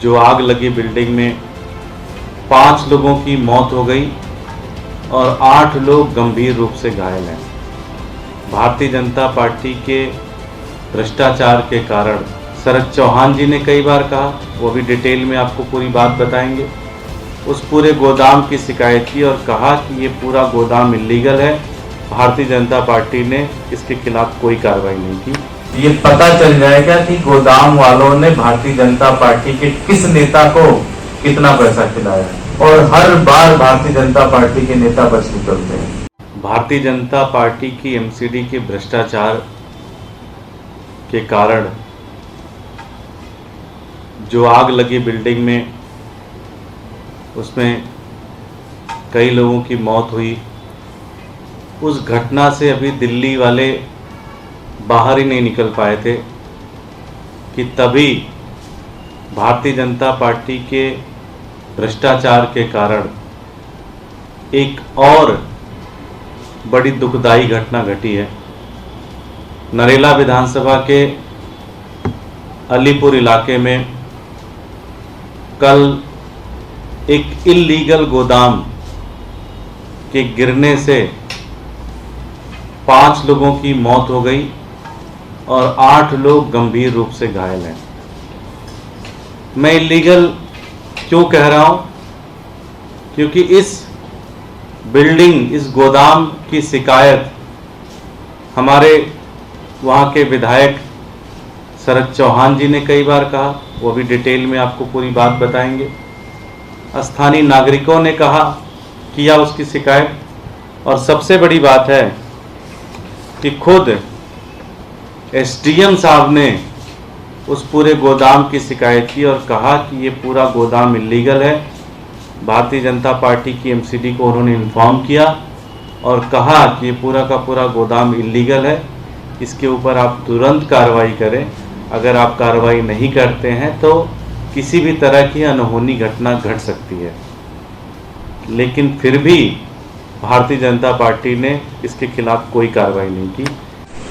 जो आग लगी बिल्डिंग में 5 लोगों की मौत हो गई और 8 लोग गंभीर रूप से घायल हैं। भारतीय जनता पार्टी के भ्रष्टाचार के कारण शरद चौहान जी ने कई बार कहा, वो भी डिटेल में आपको पूरी बात बताएंगे। उस पूरे गोदाम की शिकायत की और कहा कि ये पूरा गोदाम इल्लीगल है। भारतीय जनता पार्टी ने इसके खिलाफ कोई कार्रवाई नहीं की। ये पता चल जाएगा कि गोदाम वालों ने भारतीय जनता पार्टी के किस नेता को कितना पैसा खिलाया और हर बार भारतीय जनता पार्टी के नेता बच निकलते हैं। भारतीय जनता पार्टी की एमसीडी के भ्रष्टाचार के कारण जो आग लगी बिल्डिंग में, उसमें कई लोगों की मौत हुई। उस घटना से अभी दिल्ली वाले बाहर ही नहीं निकल पाए थे कि तभी भारतीय जनता पार्टी के भ्रष्टाचार के कारण एक और बड़ी दुखदाई घटना घटी है। नरेला विधानसभा के अलीपुर इलाके में कल एक इल्लीगल गोदाम के गिरने से 5 लोगों की मौत हो गई और 8 लोग गंभीर रूप से घायल हैं। मैं इल्लीगल क्यों कह रहा हूं? क्योंकि इस बिल्डिंग, इस गोदाम की शिकायत हमारे वहां के विधायक शरद चौहान जी ने कई बार कहा, वो भी डिटेल में आपको पूरी बात बताएंगे। स्थानीय नागरिकों ने कहा, किया उसकी शिकायत, और सबसे बड़ी बात है कि खुद एसडीएम साहब ने उस पूरे गोदाम की शिकायत की और कहा कि ये पूरा गोदाम इल्लीगल है। भारतीय जनता पार्टी की एमसीडी को उन्होंने इन्फॉर्म किया और कहा कि ये पूरा का पूरा गोदाम इल्लीगल है, इसके ऊपर आप तुरंत कार्रवाई करें। अगर आप कार्रवाई नहीं करते हैं तो किसी भी तरह की अनहोनी घटना घट सकती है। लेकिन फिर भी भारतीय जनता पार्टी ने इसके खिलाफ कोई कार्रवाई नहीं की।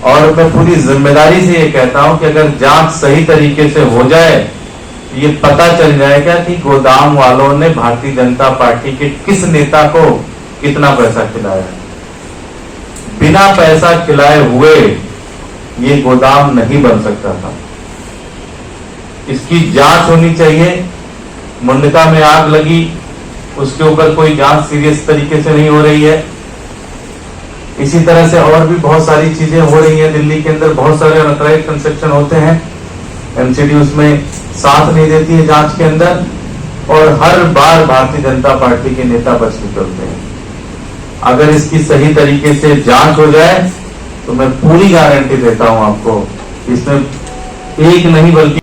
और मैं पूरी जिम्मेदारी से ये कहता हूं कि अगर जांच सही तरीके से हो जाए, ये पता चल जाएगा कि गोदाम वालों ने भारतीय जनता पार्टी के किस नेता को कितना पैसा खिलाया। बिना पैसा खिलाए हुए ये गोदाम नहीं बन सकता था। इसकी जांच होनी चाहिए। मुंडका में आग लगी, उसके ऊपर कोई जांच सीरियस तरीके से नहीं हो रही है। इसी तरह से और भी बहुत सारी चीजें हो रही हैं। दिल्ली के अंदर बहुत सारे अनऑथराइज्ड कंस्ट्रक्शन होते हैं, एमसीडी उसमें साथ नहीं देती है जांच के अंदर, और हर बार भारतीय जनता पार्टी के नेता बच निकलते हैं। अगर इसकी सही तरीके से जांच हो जाए तो मैं पूरी गारंटी देता हूं आपको, इसमें एक नहीं बल्कि